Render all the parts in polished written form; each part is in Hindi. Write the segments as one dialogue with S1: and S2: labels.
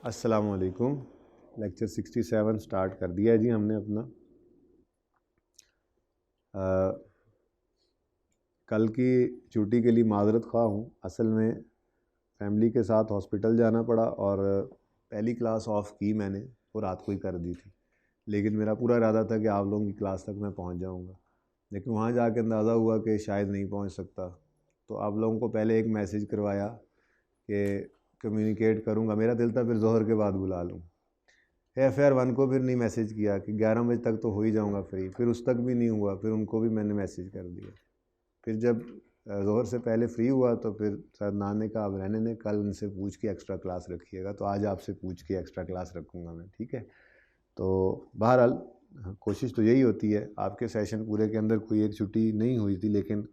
S1: अस्सलाम वालेकुम। लेक्चर 67 स्टार्ट कर दिया है जी हमने अपना। कल की छुट्टी के लिए माज़रत ख़्वाह हूँ। असल में फैमिली के साथ हॉस्पिटल जाना पड़ा और पहली क्लास ऑफ की मैंने और रात को ही कर दी थी, लेकिन मेरा पूरा इरादा था कि आप लोगों की क्लास तक मैं पहुँच जाऊँगा, लेकिन वहाँ जाके अंदाज़ा हुआ कि शायद नहीं पहुँच सकता। तो आप लोगों को पहले एक मैसेज करवाया कि कम्युनिकेट करूँगा। मेरा दिल था फिर ज़ोहर के बाद बुला लूँ। FR1 को फिर नहीं मैसेज किया कि 11 बजे तक तो हो ही जाऊँगा फ्री, फिर उस तक भी नहीं हुआ, फिर उनको भी मैंने मैसेज कर दिया। फिर जब ज़ोहर से पहले फ्री हुआ तो फिर सदनान ने कहा अब रहने ने, कल उनसे पूछ के एक्स्ट्रा क्लास रखिएगा। तो आज आपसे पूछ के एक्स्ट्रा क्लास रखूँगा मैं, ठीक है। तो बहरहाल कोशिश तो यही होती है। आपके सेशन पूरे के अंदर कोई एक छुट्टी नहीं हुई थी, लेकिन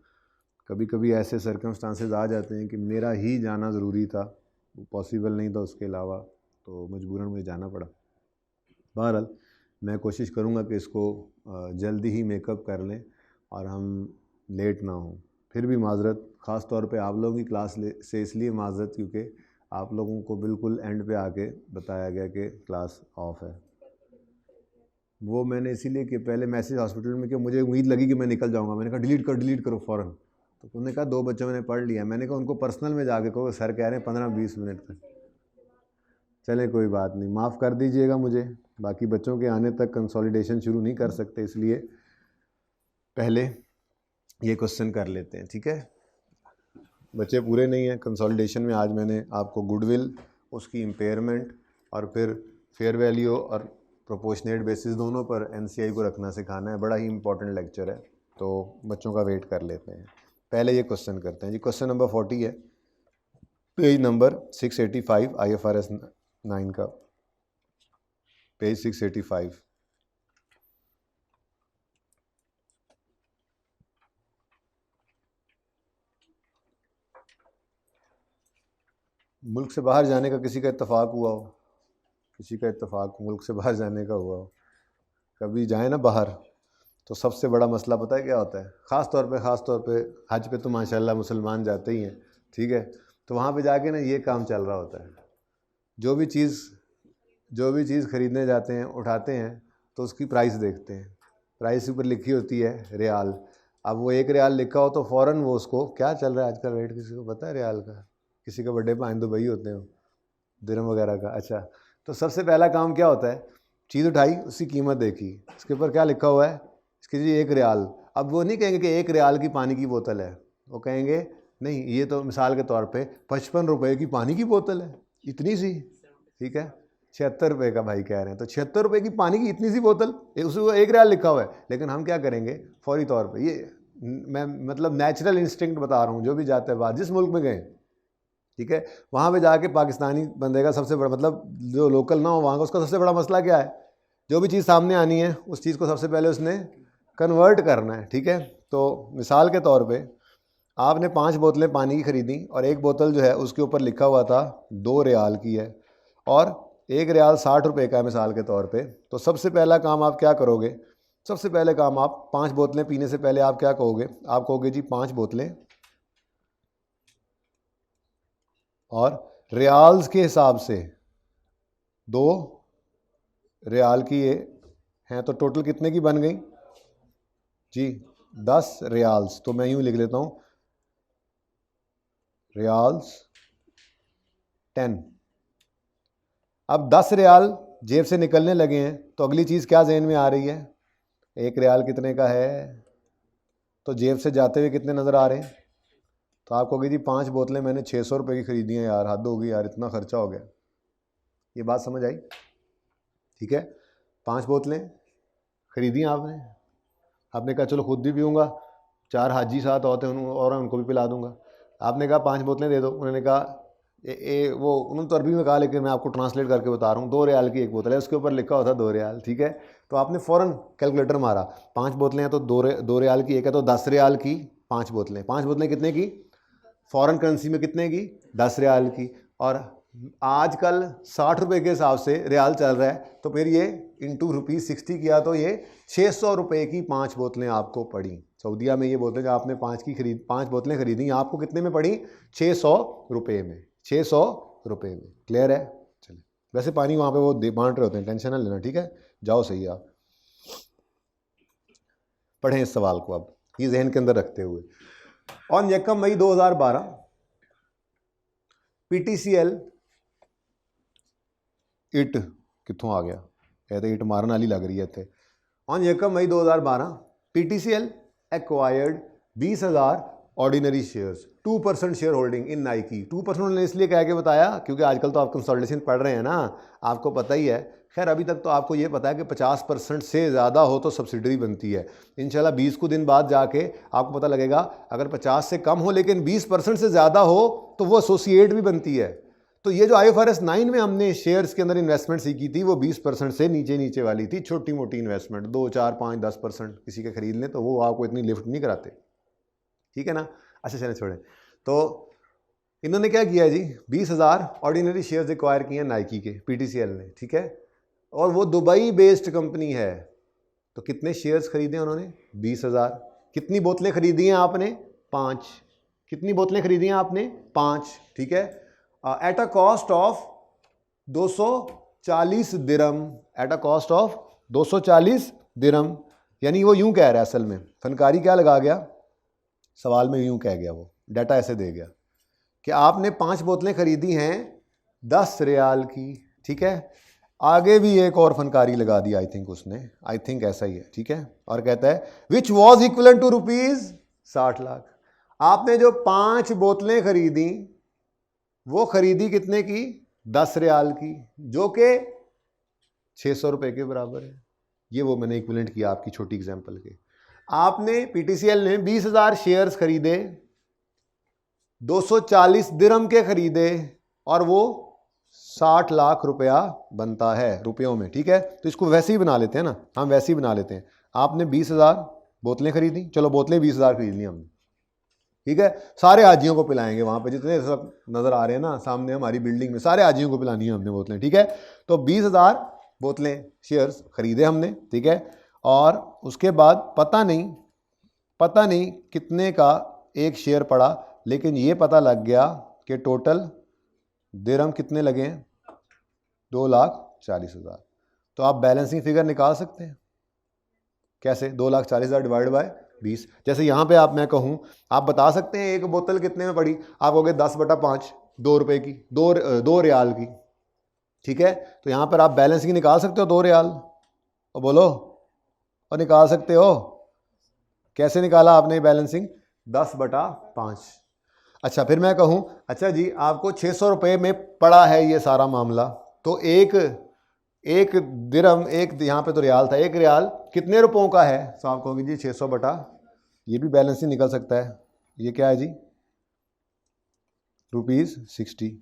S1: कभी कभी ऐसे सर्कमस्टांसेस आ जाते हैं कि मेरा ही जाना ज़रूरी था, पॉसिबल नहीं था उसके अलावा, तो मजबूरन मुझे जाना पड़ा। बहरहाल मैं कोशिश करूँगा कि इसको जल्दी ही मेकअप कर लें और हम लेट ना हों। फिर भी माज़रत, ख़ास तौर पे आप लोगों की क्लास से इसलिए माज़रत क्योंकि आप लोगों को बिल्कुल एंड पे आके बताया गया कि क्लास ऑफ है। वो मैंने इसीलिए कि पहले मैसेज हॉस्पिटल में कि मुझे उम्मीद लगी कि मैं निकल जाऊँगा, मैंने कहा डिलीट करो फ़ौरन। तो उन्होंने कहा 2 बच्चों ने पढ़ लिया। मैंने कहा उनको पर्सनल में जाके कहो, सर कह रहे हैं 15-20 मिनट तक। चले कोई बात नहीं, माफ़ कर दीजिएगा मुझे। बाकी बच्चों के आने तक कंसोलिडेशन शुरू नहीं कर सकते, इसलिए पहले ये क्वेश्चन कर लेते हैं, ठीक है। बच्चे पूरे नहीं हैं कंसोलिडेशन में। आज मैंने आपको गुडविल, उसकी इम्पेयरमेंट और फिर फेयर वैल्यू और प्रोपोर्शनेट बेसिस दोनों पर NCI को रखना सिखाना है। बड़ा ही इंपॉर्टेंट लेक्चर है, तो बच्चों का वेट कर लेते हैं। पहले ये क्वेश्चन करते हैं जी। क्वेश्चन नंबर 40 है, पेज नंबर 685 IFRS 9 का, पेज 685। मुल्क से बाहर जाने का किसी का इत्तेफाक हुआ हो? किसी का इत्तेफाक मुल्क से बाहर जाने का हुआ हो? कभी जाए ना बाहर तो सबसे बड़ा मसला पता है क्या होता है? ख़ास तौर पे हज पे तो माशाल्लाह मुसलमान जाते ही हैं, ठीक है। तो वहाँ पे जाके ना ये काम चल रहा होता है। जो भी चीज़ ख़रीदने जाते हैं, उठाते हैं तो उसकी प्राइस देखते हैं। प्राइस के ऊपर लिखी होती है रियाल। अब वो 1 रियाल लिखा हो तो फ़ौरन वो उसको, क्या चल रहा है आजकल रेट किसी को पता है रियाल का? किसी का बर्थडे पाइन दुबई होते हैं दिरहम वगैरह का। अच्छा, तो सबसे पहला काम क्या होता है? चीज़ उठाई, उसकी कीमत देखी, इसके ऊपर क्या लिखा हुआ है? इसकी जी 1 रियाल। अब वो नहीं कहेंगे कि 1 रियाल की पानी की बोतल है, वो कहेंगे नहीं, ये तो मिसाल के तौर पे 55 रुपये की पानी की बोतल है, इतनी सी, ठीक है। 76 रुपये का भाई कह रहे हैं, तो 76 रुपये की पानी की इतनी सी बोतल, उसमें 1 रियाल लिखा हुआ है। लेकिन हम क्या करेंगे फौरी तौर पर, ये मैं मतलब नेचुरल इंस्टिंक्ट बता रहा हूँ, जो भी जाते हैं बाहर, जिस मुल्क में गए, ठीक है, वहाँ पे जाके पाकिस्तानी बंदे का सबसे बड़ा मतलब, जो लोकल ना हो वहाँ का, उसका सबसे बड़ा मसला क्या है? जो भी चीज़ सामने आनी है उस चीज़ को सबसे पहले उसने कन्वर्ट करना है, ठीक है। तो मिसाल के तौर पे आपने 5 बोतलें पानी की ख़रीदी और एक बोतल जो है उसके ऊपर लिखा हुआ था 2 रियाल की है और 1 रियाल 60 रुपये का है मिसाल के तौर पे। तो सबसे पहला काम आप क्या करोगे? सबसे पहले काम आप 5 बोतलें पीने से पहले आप क्या कहोगे? आप कहोगे जी 5 बोतलें, और रियाल्स के हिसाब से 2 रियाल की ये हैं, तो टोटल कितने की बन गई जी? 10 रियाल्स। तो मैं यूँ लिख लेता हूँ, रियाल्स 10। अब 10 रियाल जेब से निकलने लगे हैं, तो अगली चीज़ क्या जहन में आ रही है? 1 रियाल कितने का है? तो जेब से जाते हुए कितने नज़र आ रहे हैं? तो आप कहोगे जी 5 बोतलें मैंने 600 रुपये की ख़रीदी हैं यार, हद होगी यार, इतना ख़र्चा हो गया। ये बात समझ आई? ठीक है, 5 बोतलें ख़रीदी आपने कहा चलो खुद भी पीऊँगा, 4 हाजी साथ होते हैं और उनको भी पिला दूँगा। आपने कहा 5 बोतलें दे दो, उन्होंने कहा उन्होंने तो अरबी में कहा, लेकिन मैं आपको ट्रांसलेट करके बता रहा हूँ। 2 रियाल की एक बोतल है, उसके ऊपर लिखा होता 2 रियाल, ठीक है। तो आपने फ़ौरन कैलकुलेटर मारा, 5 बोतलें हैं तो 2 रियाल की एक है, तो 10 रियाल की 5 बोतलें। 5 बोतलें कितने की? फ़ॉरेन करेंसी में कितने की? 10 रियाल की। और आजकल 60 रुपये के हिसाब से रियाल चल रहा है, तो फिर ये इंटू ₹60 किया तो ये 600 रुपये की 5 बोतलें आपको पड़ी। सऊदीया में ये बोतलें जो आपने 5 बोतलें खरीदी, आपको कितने में पड़ी? 600 रुपये में। 600 रुपये में। क्लियर है? चलिए वैसे पानी वहाँ पे वो बांट रहे होते हैं, टेंशन ना लेना, ठीक है। जाओ सही आप पढ़ें इस सवाल को अब ये जहन के अंदर रखते हुए। ऑन 1 मई 2012 PTCL इट कितों आ गया, ਇਹ ਤਾਂ इट मारन वाली लग रही है इतने। On 1 May 2012 PTCL acquired 20,000 ordinary shares, 2% share holding in Nike. 2% उन्होंने इसलिए कह के बताया क्योंकि आजकल तो आप कंसल्टेशन पढ़ रहे हैं ना, आपको पता ही है। खैर अभी तक तो आपको ये पता है कि 50% से ज़्यादा हो तो सब्सिडरी बनती है। इंशाल्लाह 20 को दिन बाद जाके आपको पता लगेगा, अगर 50 से कम हो लेकिन 20% से ज़्यादा हो तो वो एसोसिएट भी बनती है। तो ये जो IFRS 9 में हमने शेयर्स के अंदर इन्वेस्टमेंट सीखी थी वो 20% से नीचे वाली थी, छोटी मोटी इन्वेस्टमेंट 2, 4, 5, 10% किसी के खरीद लें तो वो आपको इतनी लिफ्ट नहीं कराते, ठीक है ना। अच्छा चलें छोड़ें। तो इन्होंने क्या किया जी, 20,000 ऑर्डिनरी शेयर्स एक्वायर किए हैं नाइकी के PTCL ने, ठीक है। और वो दुबई बेस्ड कंपनी है। तो कितने शेयर्स खरीदे उन्होंने, 20,000। कितनी बोतलें खरीदी हैं आपने, 5। कितनी बोतलें खरीदी हैं आपने, 5, ठीक है। At a cost of 240 dirham, at a cost of 240 दिरहम। यानी वो यूं कह रहा है, असल में फनकारी क्या लगा गया सवाल में, यूं कह गया, वो डाटा ऐसे दे गया कि आपने 5 बोतलें खरीदी हैं 10 रियाल की, ठीक है। आगे भी एक और फनकारी लगा दी, आई थिंक उसने, आई थिंक ऐसा ही है, ठीक है। और कहता है which was equivalent to rupees 60 lakh. आपने जो 5 बोतलें खरीदी वो खरीदी कितने की, 10 रियाल की, जो कि 600 रुपये के बराबर है। ये वो मैंने इक्विवेलेंट किया आपकी छोटी एग्जांपल के। आपने PTCL ने 20,000 शेयर्स खरीदे, 240 दिरहम के खरीदे और वो 60 लाख रुपया बनता है रुपयों में, ठीक है। तो इसको वैसे ही बना लेते हैं ना, हम वैसे ही बना लेते हैं। आपने 20,000 बोतलें खरीदी, चलो बोतलें 20,000 खरीद ली हमने, ठीक है। सारे हाजियों को पिलाएंगे, वहाँ पे जितने सब नज़र आ रहे हैं ना सामने हमारी बिल्डिंग में, सारे हाजियों को पिलानी है हमने बोतलें, ठीक है। तो 20,000 बोतलें शेयर्स खरीदे हमने, ठीक है। और उसके बाद पता नहीं कितने का एक शेयर पड़ा, लेकिन ये पता लग गया कि टोटल दिरहम कितने लगे हैं, 2,40,000। तो आप बैलेंसिंग फिगर निकाल सकते हैं कैसे, 2,40,000 डिवाइड बाय 20। जैसे यहाँ पे मैं कहूँ, आप बता सकते हैं एक बोतल कितने में पड़ी, आप कहोगे 10/5, 2 रुपये की, 2 रियाल की, ठीक है। तो यहाँ पर आप बैलेंसिंग निकाल सकते हो, 2 रियाल, और बोलो, और निकाल सकते हो। कैसे निकाला आपने बैलेंसिंग, 10/5। अच्छा फिर मैं कहूँ, अच्छा जी आपको 600 रुपये में पड़ा है ये सारा मामला, तो एक दिरहम, एक यहाँ पे तो रियाल था, 1 रियाल कितने रुपयों का है, तो आप कहोगे जी 600 बटा, ये भी बैलेंसिंग निकल सकता है, ये क्या है जी, ₹60।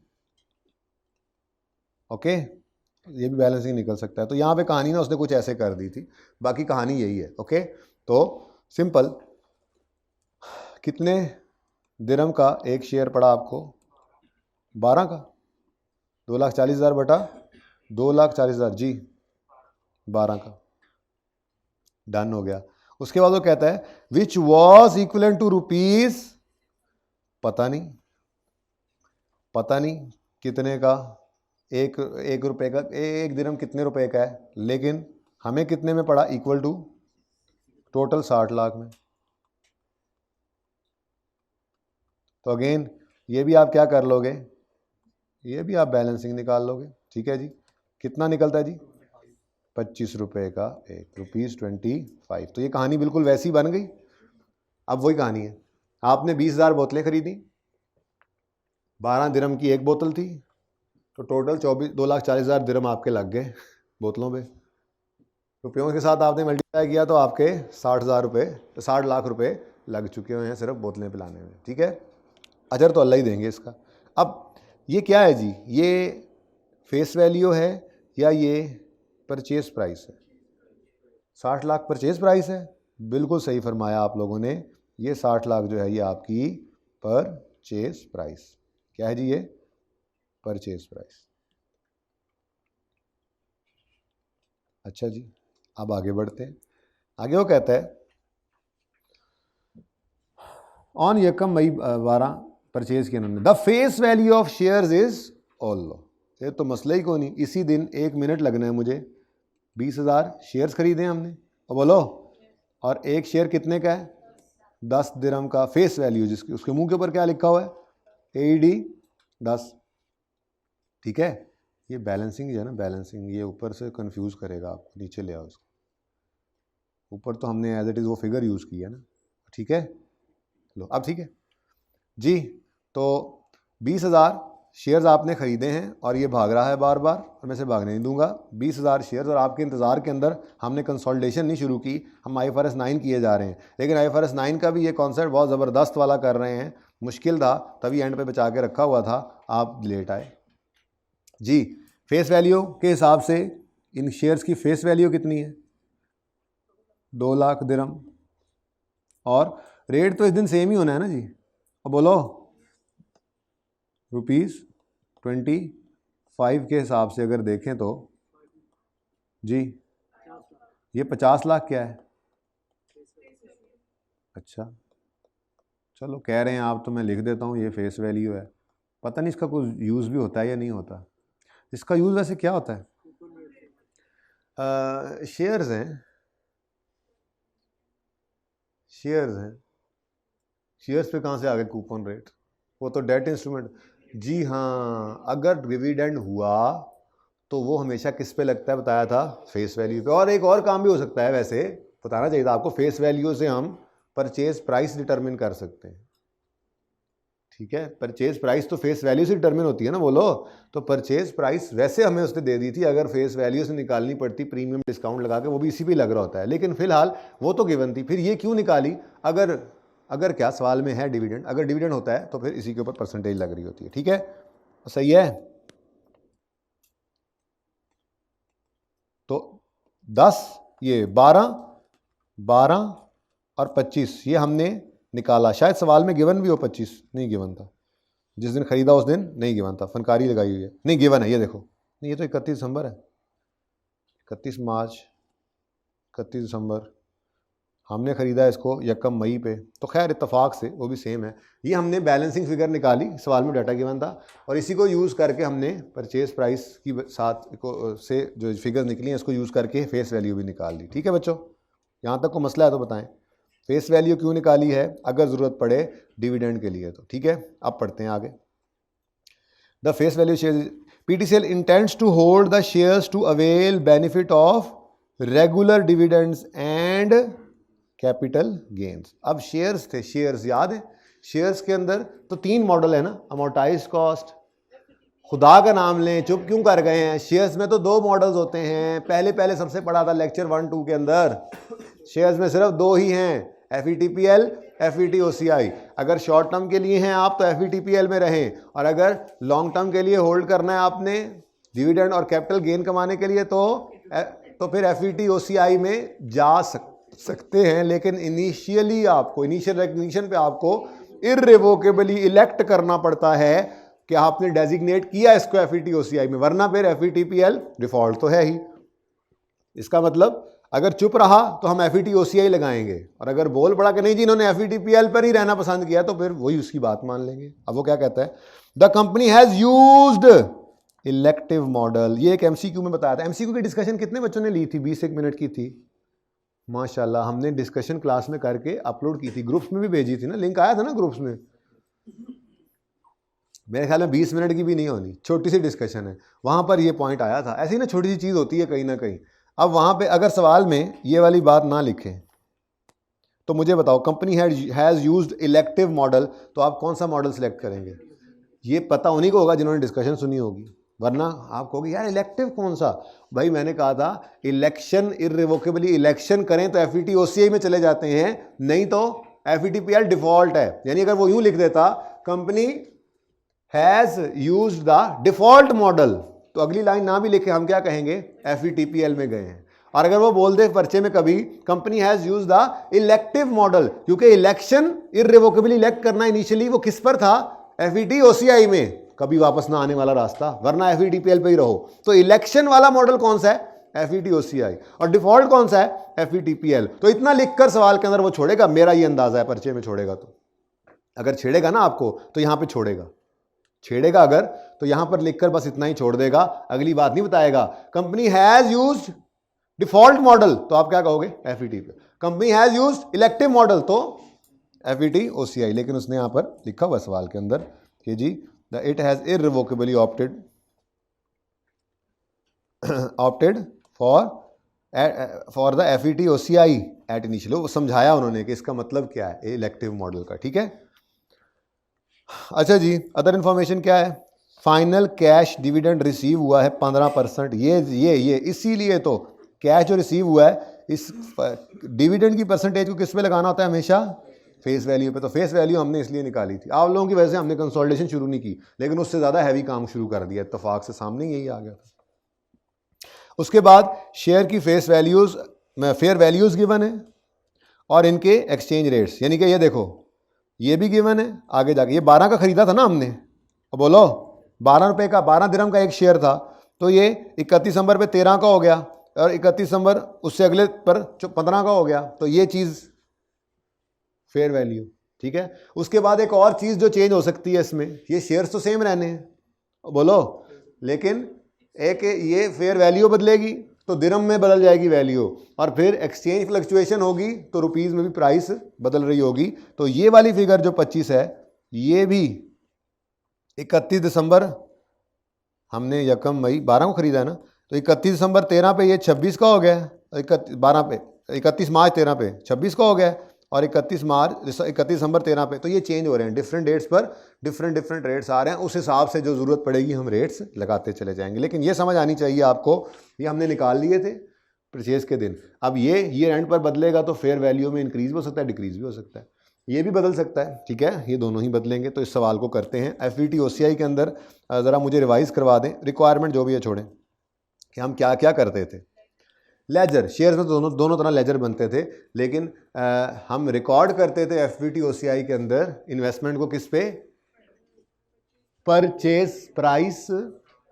S1: ओके, ये भी बैलेंसिंग निकल सकता है। तो यहाँ पे कहानी ना उसने कुछ ऐसे कर दी थी, बाकी कहानी यही है, ओके। तो सिंपल, कितने दिरहम का एक शेयर पड़ा आपको, 12 का, 2,40,000 बटा 2,40,000 जी, 12 का, डन हो गया। उसके बाद वो कहता है which was equivalent to rupees, पता नहीं कितने का, एक रुपए का, एक दिरहम कितने रुपए का है, लेकिन हमें कितने में पड़ा, इक्वल टू टोटल 60 लाख में। तो अगेन ये भी आप क्या कर लोगे, ये भी आप बैलेंसिंग निकाल लोगे, ठीक है जी। कितना निकलता है जी, 25 रुपये का एक, ₹25। तो ये कहानी बिल्कुल वैसी बन गई। अब वही कहानी है, आपने 20,000 बोतलें खरीदी, 12 दिरहम की एक बोतल थी, तो टोटल 2,40,000 दिरहम आपके लग गए बोतलों पे। रुपयों के साथ आपने मल्टीप्लाई किया तो आपके 60,000 रुपये, तो 60 लाख रुपए लग चुके हुए हैं सिर्फ बोतलें पिलाने में, ठीक है। अजर तो अल्लाह ही देंगे इसका। अब ये क्या है जी, ये फेस वैल्यू है या ये परचेज प्राइस है, 60 लाख परचेज प्राइस है, बिल्कुल सही फरमाया आप लोगों ने। ये 60 लाख जो है ये आपकी परचेज प्राइस, क्या है जी, ये परचेज प्राइस। अच्छा जी, अब आगे बढ़ते हैं। आगे वो कहता है ऑन 1 मई 12 परचेज किया उन्होंने, the face value of shares is all low. फिर तो मसला ही कोई नहीं, इसी दिन 1 मिनट लगना है मुझे। 20,000 शेयर्स खरीदे हमने, और बोलो, और एक शेयर कितने का है? 10 दिरहम का फेस वैल्यू, जिसकी उसके मुंह के ऊपर क्या लिखा हुआ है? AED 10। ठीक है, ये बैलेंसिंग जो है ना, बैलेंसिंग, ये ऊपर से कंफ्यूज करेगा आपको, नीचे ले आओ उसको। ऊपर तो हमने एज इट इज़ वो फिगर यूज़ किया ना, ठीक है। लो अब ठीक है जी। तो 20,000 शेयर्स आपने ख़रीदे हैं और ये भाग रहा है बार बार, और मैं इसे भागने नहीं दूंगा। 20,000 शेयर्स, और आपके इंतज़ार के अंदर हमने कंसोलिडेशन नहीं शुरू की, हम IFRS 9 किए जा रहे हैं। लेकिन IFRS 9 का भी ये कॉन्सेप्ट बहुत ज़बरदस्त वाला कर रहे हैं, मुश्किल था तभी एंड पे बचा के रखा हुआ था, आप लेट आए जी। फेस वैल्यू के हिसाब से इन शेयर्स की फेस वैल्यू कितनी है? 2 लाख दिरहम, और रेट तो इस दिन सेम ही होना है ना जी। अब बोलो, ₹25 के हिसाब से अगर देखें तो जी, ये 50 लाख क्या है? अच्छा चलो, कह रहे हैं आप तो मैं लिख देता हूँ, ये फेस वैल्यू है। पता नहीं इसका कोई यूज़ भी होता है या नहीं होता। इसका यूज़ वैसे क्या होता है? शेयर्स हैं, शेयर्स हैं। शेयर्स पे कहाँ से आ गए कूपन रेट? वो तो डेट इंस्ट्रूमेंट। जी हाँ, अगर डिविडेंड हुआ तो वो हमेशा किस पे लगता है बताया था? फेस वैल्यू पे। और एक और काम भी हो सकता है, वैसे बताना चाहिए था आपको, फेस वैल्यू से हम परचेज प्राइस डिटरमिन कर सकते हैं। ठीक है, परचेज प्राइस तो फेस वैल्यू से डिटरमिन होती है ना, बोलो। तो परचेज प्राइस वैसे हमें उसने दे दी थी, अगर फेस वैल्यू से निकालनी पड़ती प्रीमियम डिस्काउंट लगा के, वो भी इसी पे लग रहा होता है, लेकिन फिलहाल वो तो गिवन थी। फिर ये क्यों निकाली? अगर क्या सवाल में है डिविडेंड, अगर डिविडेंड होता है तो फिर इसी के ऊपर परसेंटेज लग रही होती है। ठीक है, सही है। तो 10, ये 12 और 25 ये हमने निकाला। शायद सवाल में गिवन भी हो, 25 नहीं गिवन था, जिस दिन खरीदा उस दिन नहीं गिवन था, फनकारी लगाई हुई है, नहीं गिवन है। ये देखो, नहीं ये तो 31 दिसंबर है, 31 मार्च, 31 दिसंबर हमने ख़रीदा इसको 1 मई पे, तो खैर इत्तेफाक से वो भी सेम है। ये हमने बैलेंसिंग फिगर निकाली, सवाल में डाटा गिवन था, और इसी को यूज़ करके हमने परचेज प्राइस की साथ को से जो फिगर निकली हैं इसको यूज़ करके फेस वैल्यू भी निकाल ली। ठीक है बच्चों, यहाँ तक को मसला है तो बताएं, फेस वैल्यू क्यों निकाली है? अगर ज़रूरत पड़े डिविडेंड के लिए तो। ठीक है, अब पढ़ते हैं आगे। The face value share, PTCL intends to hold the shares to avail benefit of regular dividends and capital gains. अब शेयर्स थे, शेयर्स याद है? शेयर्स के अंदर तो 3 मॉडल है ना, अमोर्टाइज कॉस्ट, खुदा का नाम लें, चुप क्यों कर गए हैं? शेयर्स में तो 2 मॉडल्स होते हैं, पहले सबसे पढ़ा था लेक्चर 1-2 के अंदर। शेयर्स में सिर्फ 2 ही हैं, FETPL, FETOCI। अगर शॉर्ट टर्म के लिए हैं आप तो FETPL में रहें, और अगर लॉन्ग टर्म के लिए होल्ड करना है आपने डिविडेंड और कैपिटल गेन कमाने के लिए तो फिर FETOCI में जा सकते हैं। लेकिन इनिशियल रिकग्निशन पे आपको इर्रिवोकेबली इलेक्ट करना पड़ता है कि आपने डेजिग्नेट किया इसको FETOCI में, वरना फिर FETPL डिफॉल्ट तो है ही। इसका मतलब अगर चुप रहा तो हम FETOCI लगाएंगे, और अगर बोल पड़ा कि नहीं जी इन्होंने FETPL पर ही रहना पसंद किया तो फिर वही उसकी बात मान लेंगे। अब वो क्या कहता है? The company has used elective model. ये एक MCQ में बताया था। MCQ की डिस्कशन कितने बच्चों ने ली थी? 20 मिनट की थी माशाल्लाह। हमने डिस्कशन क्लास में करके अपलोड की थी, ग्रुप्स में भी भेजी थी ना, लिंक आया था ना ग्रुप्स में। मेरे ख्याल में 20 मिनट की भी नहीं होनी, छोटी सी डिस्कशन है, वहाँ पर ये पॉइंट आया था। ऐसी ना छोटी सी चीज़ होती है कहीं ना कहीं। अब वहाँ पे अगर सवाल में ये वाली बात ना लिखें तो मुझे बताओ, company has used elective model, तो आप कौन सा मॉडल सेलेक्ट करेंगे? ये पता उन्हीं को होगा जिन्होंने डिस्कशन सुनी होगी, वरना आप कहोगे यार इलेक्टिव कौन सा? भाई मैंने कहा था इलेक्शन, इर्रिवोकेबली इलेक्शन करें तो FETOCI में चले जाते हैं, नहीं तो FETPL डिफॉल्ट है। यानी अगर वो यूं लिख देता company has used the default model, तो अगली लाइन ना भी लिखे हम क्या कहेंगे? FETPL में गए हैं। और अगर वो बोल दे पर्चे में कभी company has used the elective model, क्योंकि इलेक्शन इर्रिवोकेबली इलेक्ट करना इनिशियली वो किस पर था? FETOCI में, कभी वापस ना आने वाला रास्ता, वरना FETPL पे ही रहो। तो इलेक्शन वाला मॉडल कौन सा है? FETOCI। और डिफॉल्ट कौन सा है? FETPL। तो इतना लिखकर सवाल के अंदर वो छोड़ेगा, मेरा ये अंदाजा है, पर्चे में छोड़ेगा। तो अगर छेड़ेगा ना आपको तो यहां पे छोड़ेगा, छेड़ेगा अगर तो यहां पर लिखकर बस इतना ही छोड़ देगा, अगली बात नहीं बताएगा। Company has used default model, तो आप क्या कहोगे एफईटी पे। Company has used elective model, तो एफईटी ओसीआई। लेकिन उसने यहां पर लिखा हुआ सवाल के अंदर कि जी the it has irrevocably opted for the FVT OCI at initial. वो समझाया उन्होंने कि इसका मतलब क्या है इलेक्टिव मॉडल का, ठीक है। अच्छा जी, अदर इंफॉर्मेशन क्या है, फाइनल कैश डिविडेंड रिसीव हुआ है 15%। ये इसीलिए तो कैश जो रिसीव हुआ है, इस डिविडेंड की परसेंटेज को किस पे लगाना होता है हमेशा, फेस वैल्यू पे। तो फेस वैल्यू हमने इसलिए निकाली थी, आप लोगों की वजह से हमने कंसोलिडेशन शुरू नहीं की, लेकिन उससे ज़्यादा हैवी काम शुरू कर दिया, इत्तेफाक से सामने यही आ गया था। उसके बाद शेयर की फेस वैल्यूज में फेयर वैल्यूज गिवन है और इनके एक्सचेंज रेट्स, यानी कि ये देखो ये भी गिवन है। आगे जाके ये 12 का खरीदा था ना हमने, अब बोलो 12 रुपये का, 12 दिरहम का एक शेयर था, तो ये 31 दिसंबर पे 13 का हो गया और 31 दिसंबर उससे अगले पर 15 का हो गया, तो ये चीज़ फेयर वैल्यू, ठीक है। उसके बाद एक और चीज़ जो चेंज हो सकती है इसमें, ये शेयर्स तो सेम रहने हैं, बोलो, लेकिन एक ये फेयर वैल्यू बदलेगी तो दिरहम में बदल जाएगी वैल्यू, और फिर एक्सचेंज फ्लक्चुएशन होगी तो रुपीज़ में भी प्राइस बदल रही होगी। तो ये वाली फिगर जो 25 है, ये भी 31 दिसंबर हमने यकम मई 12 को खरीदा है ना, तो 31 दिसंबर 13 पे ये 26 का हो गया, 31 मार्च 13 पे 26 का हो गया, और 31 दिसंबर 13 पे। तो ये चेंज हो रहे हैं, डिफरेंट डेट्स पर डिफरेंट रेट्स आ रहे हैं, उस हिसाब से जो ज़रूरत पड़ेगी हम रेट्स लगाते चले जाएंगे। लेकिन ये समझ आनी चाहिए आपको, ये हमने निकाल लिए थे परचेज के दिन, अब ये ईयर एंड पर बदलेगा तो फेयर वैल्यू में इंक्रीज भी हो सकता है, डिक्रीज भी हो सकता है, ये भी बदल सकता है, ठीक है, ये दोनों ही बदलेंगे। तो इस सवाल को करते हैं एफईटी ओसीआई के अंदर, ज़रा मुझे रिवाइज करवा दें, रिक्वायरमेंट जो भी है छोड़ें, कि हम क्या क्या करते थे। लेजर, शेयर्स में तो दोनों तरह लेजर बनते थे, लेकिन हम रिकॉर्ड करते थे एफईटी ओसीआई के अंदर इन्वेस्टमेंट को किस पे, परचेज प्राइस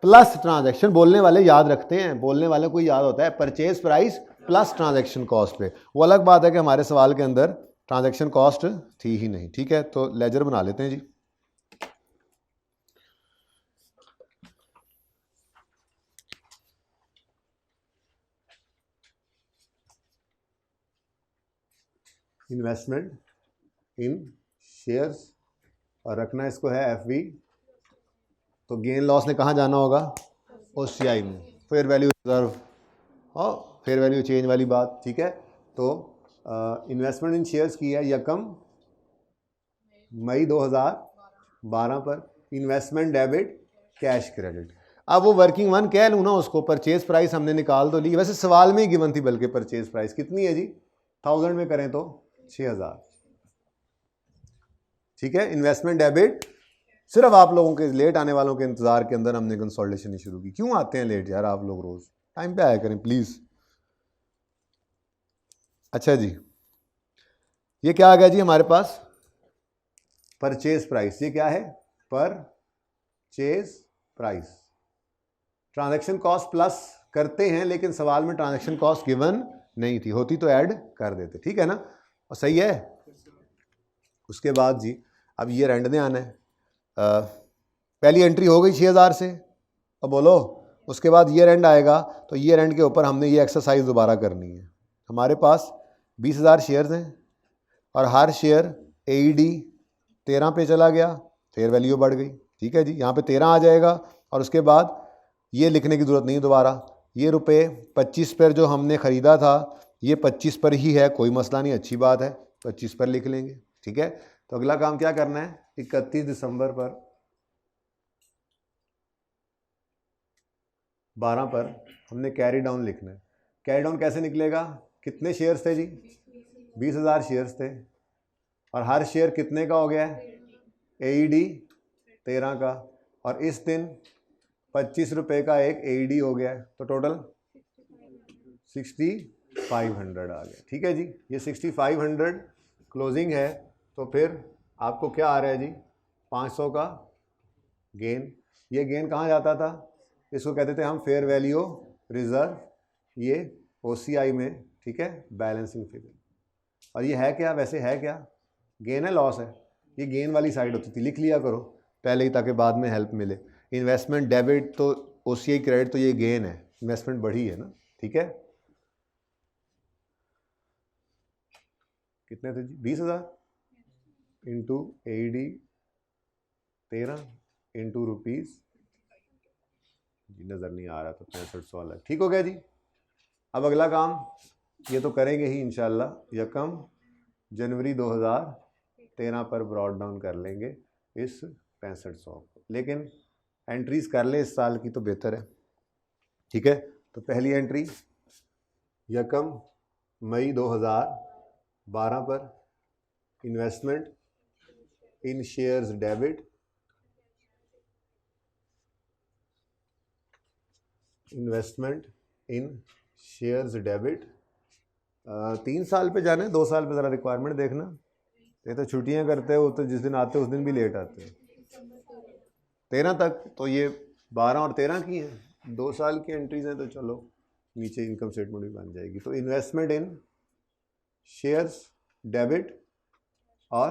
S1: प्लस ट्रांजैक्शन। बोलने वाले याद रखते हैं, बोलने वाले को याद होता है purchase price plus transaction cost पे। वो अलग बात है कि हमारे सवाल के अंदर ट्रांजैक्शन कॉस्ट थी ही नहीं, ठीक है। तो लेजर बना लेते हैं जी। इन्वेस्टमेंट इन शेयर्स और रखना इसको है एफवी, तो गेन लॉस ने कहाँ जाना होगा, ओसीआई में, फेयर वैल्यू रिजर्व और फेयर वैल्यू चेंज वाली बात, ठीक है। तो इन्वेस्टमेंट इन शेयर्स की है यकम मई 2012 पर, इन्वेस्टमेंट डेबिट कैश क्रेडिट। अब वो वर्किंग वन कह लूँ ना उसको, परचेज प्राइस हमने निकाल तो ली, वैसे सवाल में ही गिवन थी, बल्कि परचेज प्राइस कितनी है जी, 1000 में करें तो 6000, ठीक है। इन्वेस्टमेंट डेबिट, सिर्फ आप लोगों के लेट आने वालों के इंतजार के अंदर हमने कंसोलिडेशन नहीं शुरू की। क्यों आते हैं लेट यार आप लोग, रोज टाइम पे आया करें प्लीज। अच्छा जी, ये क्या आ गया जी हमारे पास, परचेज प्राइस। ये क्या है, purchase price. Transaction cost plus करते हैं, लेकिन सवाल में ट्रांजैक्शन कॉस्ट गिवन नहीं थी, होती तो ऐड कर देते, ठीक है ना, और सही है। उसके बाद जी अब ये एंड ने आना है, पहली एंट्री हो गई 6000 से, अब बोलो उसके बाद ईयर एंड आएगा, तो ईयर एंड के ऊपर हमने ये एक्सरसाइज दोबारा करनी है। हमारे पास 20,000 शेयर्स हैं और हर शेयर AED 13 पे चला गया, फेयर वैल्यू बढ़ गई, ठीक है जी, यहाँ पे 13 आ जाएगा। और उसके बाद ये लिखने की ज़रूरत नहीं दोबारा, ये रुपये 25 पर जो हमने ख़रीदा था ये 25 पर ही है, कोई मसला नहीं, अच्छी बात है, 25 पर लिख लेंगे, ठीक है। तो अगला काम क्या करना है, 31 दिसंबर पर 12 पर हमने कैरी डाउन लिखना है। कैरी डाउन कैसे निकलेगा, कितने शेयर्स थे जी, 20,000 शेयर्स थे, और हर शेयर कितने का हो गया है, AED 13 का, और इस दिन 25 रुपये का एक AED हो गया है, तो टोटल 6500 आ गया, ठीक है जी। ये 6500 क्लोजिंग है, तो फिर आपको क्या आ रहा है जी, 500 का गेन। ये गेन कहाँ जाता था, इसको कहते थे हम फेयर वैल्यू रिजर्व, ये OCI में, ठीक है, बैलेंसिंग फिगर। और ये है क्या, वैसे है क्या, गेन है लॉस है, ये गेन वाली साइड होती थी, लिख लिया करो, पहले ही, ताकि बाद में हेल्प मिले। इन्वेस्टमेंट डेबिट तो OCI क्रेडिट तो ये गेन है, इन्वेस्टमेंट बढ़ी है ना, ठीक है। कितने थे जी? 20,000 इंटू AED 13 इंटू रुपीज़ जी, नज़र नहीं आ रहा, तो 6500 वाला ठीक हो गया जी। अब अगला काम ये तो करेंगे ही इंशाल्लाह, यकम जनवरी 2013 पर ब्रॉड डाउन कर लेंगे इस 6500 को, लेकिन एंट्रीज कर ले इस साल की तो बेहतर है, ठीक है। तो पहली एंट्री यकम मई 2012 पर investment in shares debit, investment in shares debit 3 साल पे जाना है, 2 साल पे ज़रा रिक्वायरमेंट देखना। ये तो छुट्टियां करते हो तो जिस दिन आते हो उस दिन भी लेट आते हैं। 13 तक तो ये 12 और 13 की हैं, 2 साल की एंट्रीज हैं, तो चलो नीचे इनकम स्टेटमेंट भी बन जाएगी। तो इन्वेस्टमेंट इन शेयर्स डेबिट और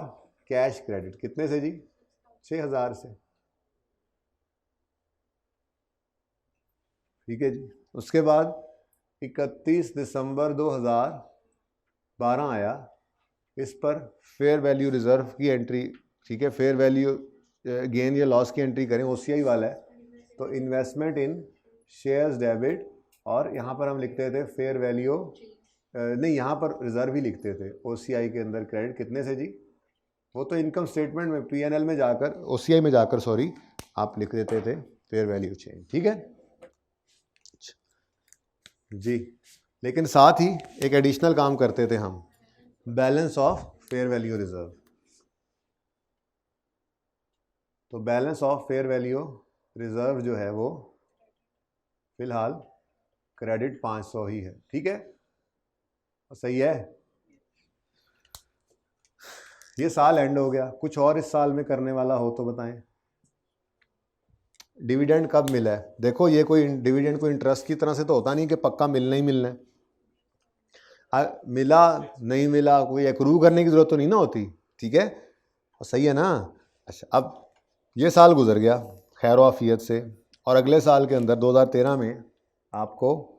S1: कैश क्रेडिट कितने से जी? 6,000 से, ठीक है जी। उसके बाद 31 दिसंबर 2012 आया, इस पर फेयर वैल्यू रिजर्व की एंट्री, ठीक है, फेयर वैल्यू गेन या लॉस की एंट्री करें, OCI वाला है, तो इन्वेस्टमेंट इन शेयर्स डेबिट, और यहाँ पर हम लिखते थे फेयर वैल्यू, नहीं यहाँ पर रिजर्व ही लिखते थे, OCI के अंदर क्रेडिट कितने से जी? वो तो इनकम स्टेटमेंट में PNL में जाकर, OCI में जाकर सॉरी, आप लिख देते थे फेयर वैल्यू चेंज, ठीक है जी। लेकिन साथ ही एक एडिशनल काम करते थे हम, balance of fair value reserve. तो balance of fair value reserve जो है वो फिलहाल क्रेडिट 500 ही है, ठीक है, सही है। ये साल एंड हो गया, कुछ और इस साल में करने वाला हो तो बताएं। डिविडेंड कब मिला है? देखो ये कोई डिविडेंड कोई इंटरेस्ट की तरह से तो होता नहीं कि पक्का मिलना ही मिलना है, मिला नहीं मिला कोई एक्रू करने की जरूरत तो नहीं ना होती, ठीक है, सही है ना। अच्छा, अब ये साल गुजर गया खैर आफियत से, और अगले साल के अंदर 2013 में आपको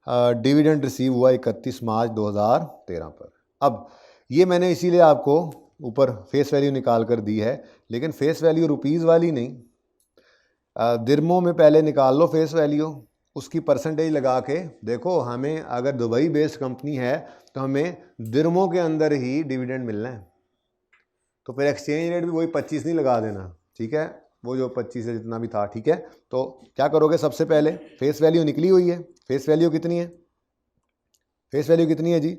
S1: डिविडेंड रिसीव हुआ 31 मार्च 2013 पर। अब ये मैंने इसीलिए आपको ऊपर फेस वैल्यू निकाल कर दी है, लेकिन फेस वैल्यू रुपीज़ वाली नहीं, दिरमों में पहले निकाल लो फेस वैल्यू, उसकी परसेंटेज लगा के देखो, हमें अगर दुबई बेस्ड कंपनी है तो हमें दिरमों के अंदर ही डिविडेंड मिलना है, तो फिर एक्सचेंज रेट भी वही 25 नहीं लगा देना, ठीक है, वो जो 25 है जितना भी था, ठीक है। तो क्या करोगे, सबसे पहले फेस वैल्यू निकली हुई है, फेस वैल्यू कितनी है? फेस वैल्यू कितनी है जी?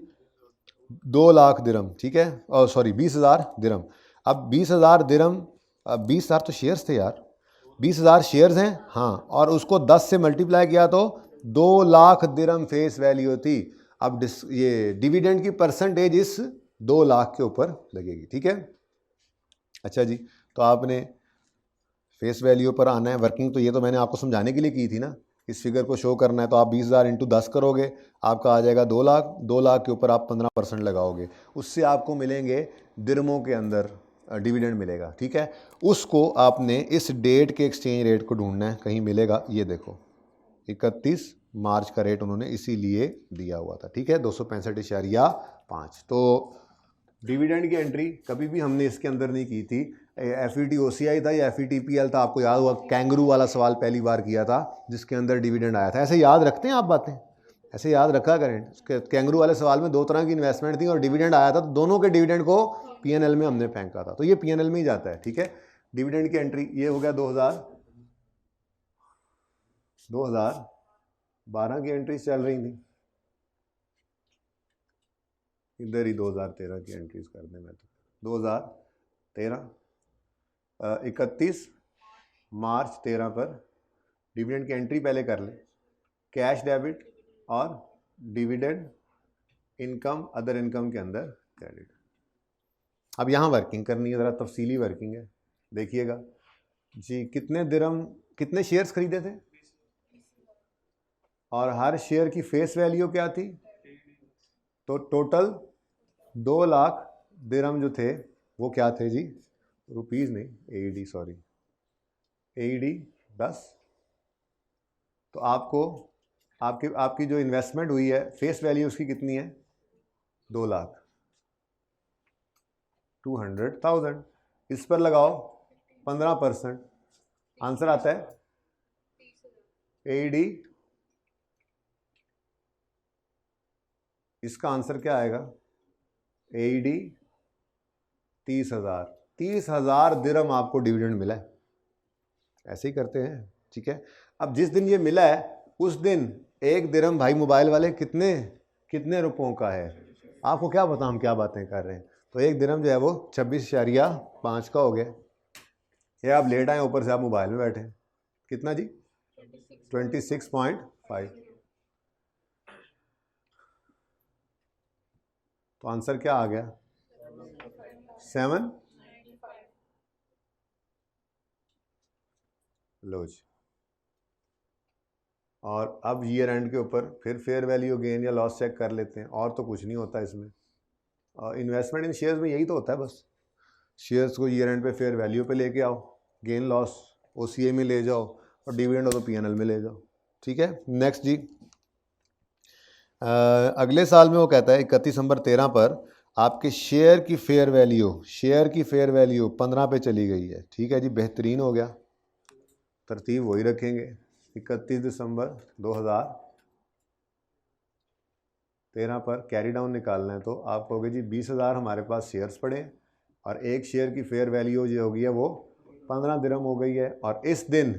S1: 2 लाख दिरम, ठीक है, और सॉरी 20,000 दिरम। अब 20,000 दिरम, 20,000 तो शेयर्स थे यार, 20,000 शेयर्स हैं, हाँ, और उसको 10 से मल्टीप्लाई किया तो 2 लाख दिरम फेस वैल्यू थी। अब ये डिविडेंड की परसेंटेज इस 2 लाख के ऊपर लगेगी, ठीक है। अच्छा जी, तो आपने फेस वैल्यू पर आना है, वर्किंग तो ये तो मैंने आपको समझाने के लिए की थी ना, इस फिगर को शो करना है, तो आप 20,000 इंटू 10 करोगे, आपका आ जाएगा 2 लाख, 2 लाख के ऊपर आप 15% लगाओगे, उससे आपको मिलेंगे दिरमों के अंदर डिविडेंड मिलेगा, ठीक है। उसको आपने इस डेट के एक्सचेंज रेट को ढूंढना है, कहीं मिलेगा, ये देखो 31 मार्च का रेट उन्होंने इसीलिए दिया हुआ था, ठीक है, 265.5। तो डिविडेंड की एंट्री कभी भी हमने इसके अंदर नहीं की थी, FET OCI था या FETPL था, आपको याद हुआ कैंगरू वाला सवाल पहली बार किया था जिसके अंदर डिविडेंड आया था। ऐसे याद रखते हैं आप बातें, ऐसे याद रखा करें। कैंगरू वाले सवाल में 2 तरह की इन्वेस्टमेंट थी और डिविडेंड आया था, तो दोनों के डिविडेंड को PNL में हमने फेंका था, तो ये PNL में ही जाता है, ठीक है। डिविडेंड की एंट्री ये हो गया 2012 की एंट्री चल रही थी, इधर ही 2013 की एंट्रीज कर दें, मैं तो 2013 31 मार्च 13 पर डिविडेंड की एंट्री पहले कर लें, कैश डेबिट और डिविडेंड इनकम अदर इनकम के अंदर क्रेडिट। अब यहाँ वर्किंग करनी है, ज़रा तफसीली वर्किंग है, देखिएगा जी। कितने दिरम, कितने शेयर्स खरीदे थे और हर शेयर की फेस वैल्यू क्या थी? तो टोटल 2 लाख दिरम जो थे वो क्या थे जी? रुपीज़ नहीं, AED सॉरी, AED 10, तो आपको आपकी जो इन्वेस्टमेंट हुई है फेस वैल्यू उसकी कितनी है, 2,00,000। इस पर लगाओ 15%, आंसर आता है AED, इसका आंसर क्या आएगा, AED 30,000। 30,000 दिरहम आपको डिविडेंड मिला है, ऐसे ही करते हैं, ठीक है। अब जिस दिन ये मिला है उस दिन एक दिरहम भाई मोबाइल वाले कितने रुपयों का है, आपको क्या पता हम क्या बातें कर रहे हैं। तो एक दिरहम जो है वो 26.5 का हो गया। ये आप लेट आए, ऊपर से आप मोबाइल में बैठे, कितना जी, 26.5। तो आंसर क्या आ गया, 7। लो जी, और अब ईयर एंड के ऊपर फिर फेयर वैल्यू गेन या लॉस चेक कर लेते हैं, और तो कुछ नहीं होता इसमें। इन्वेस्टमेंट इन शेयर्स में यही तो होता है बस, शेयर्स को ईयर एंड पे फेयर वैल्यू पे लेके आओ, गेन लॉस OCI में ले जाओ, और डिविडेंड हो तो PNL में ले जाओ, ठीक है। नेक्स्ट जी, अगले साल में वो कहता है 31 दिसंबर 13 पर आपके शेयर की फेयर वैल्यू 15 पे चली गई है, ठीक है जी, बेहतरीन हो गया, तरतीब वही रखेंगे। 31 दिसंबर 2013 पर कैरी डाउन निकालना है, तो आप कहोगे जी 20,000 हमारे पास शेयर्स पड़े हैं, और एक शेयर की फेयर वैल्यू जो होगी है वो 15 दिरहम हो गई है, और इस दिन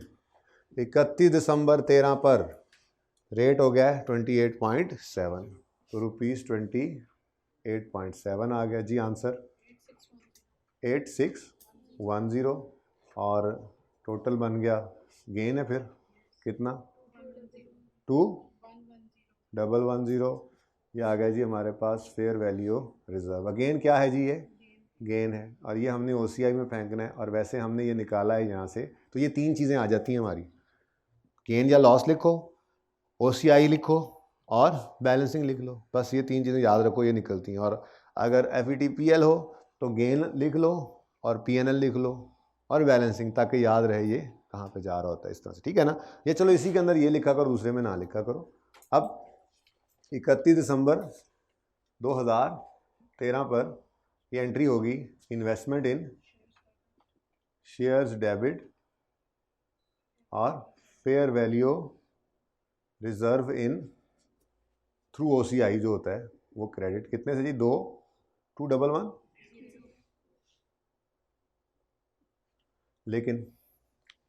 S1: 31 दिसंबर 13 पर रेट हो गया है 28.7, तो ₹28.7 आ गया जी आंसर, 8610, और टोटल बन गया गेन है फिर कितना, 2110। ये आ गया जी हमारे पास फेयर वैल्यू रिजर्व। अगेन क्या है जी, ये गेन है, और ये हमने OCI में फेंकना है, और वैसे हमने ये निकाला है यहाँ से, तो ये 3 चीज़ें आ जाती हैं हमारी, गेन या लॉस लिखो, OCI लिखो, और बैलेंसिंग लिख लो, बस ये 3 चीज़ें याद रखो, ये निकलती हैं। और अगर FVTPL हो तो गेन लिख लो, और PNL लिख लो, और बैलेंसिंग, ताकि याद रहे ये कहाँ पे जा रहा होता है, इस तरह से, ठीक है ना। ये चलो इसी के अंदर ये लिखा करो, दूसरे में ना लिखा करो। अब 31 दिसंबर 2013 पर ये एंट्री होगी, इन्वेस्टमेंट इन शेयर्स डेबिट और fair value reserve in through OCI जो होता है वो क्रेडिट, कितने से जी, 2,211, लेकिन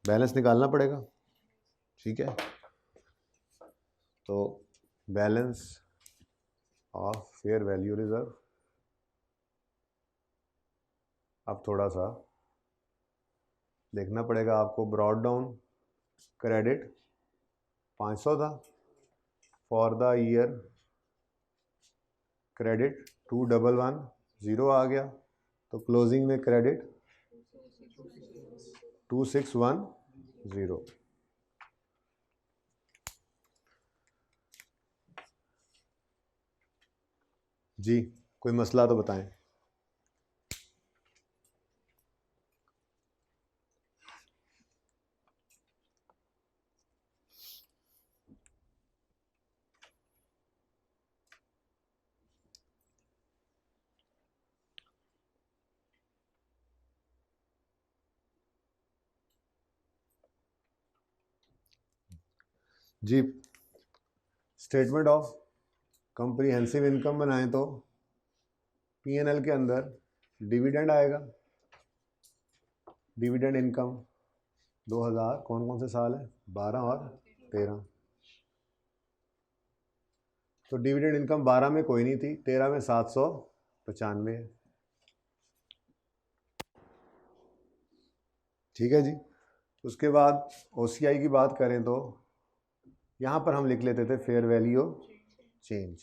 S1: बैलेंस निकालना पड़ेगा, ठीक है। तो balance of fair value reserve, अब थोड़ा सा देखना पड़ेगा आपको, ब्रॉड डाउन क्रेडिट 500 था, फॉर द ईयर क्रेडिट 2,110 आ गया, तो क्लोजिंग में क्रेडिट 2,610। जी कोई मसला तो बताएं। जी स्टेटमेंट ऑफ कॉम्प्रिहेंसिव इनकम बनाएं तो PNL के अंदर डिविडेंड आएगा, डिविडेंड इनकम 2000, कौन कौन से साल है, 12 और 13, तो डिविडेंड इनकम 12 में कोई नहीं थी, 13 में 795 है, ठीक है जी। उसके बाद OCI की बात करें तो यहाँ पर हम लिख लेते थे फेयर वैल्यू चेंज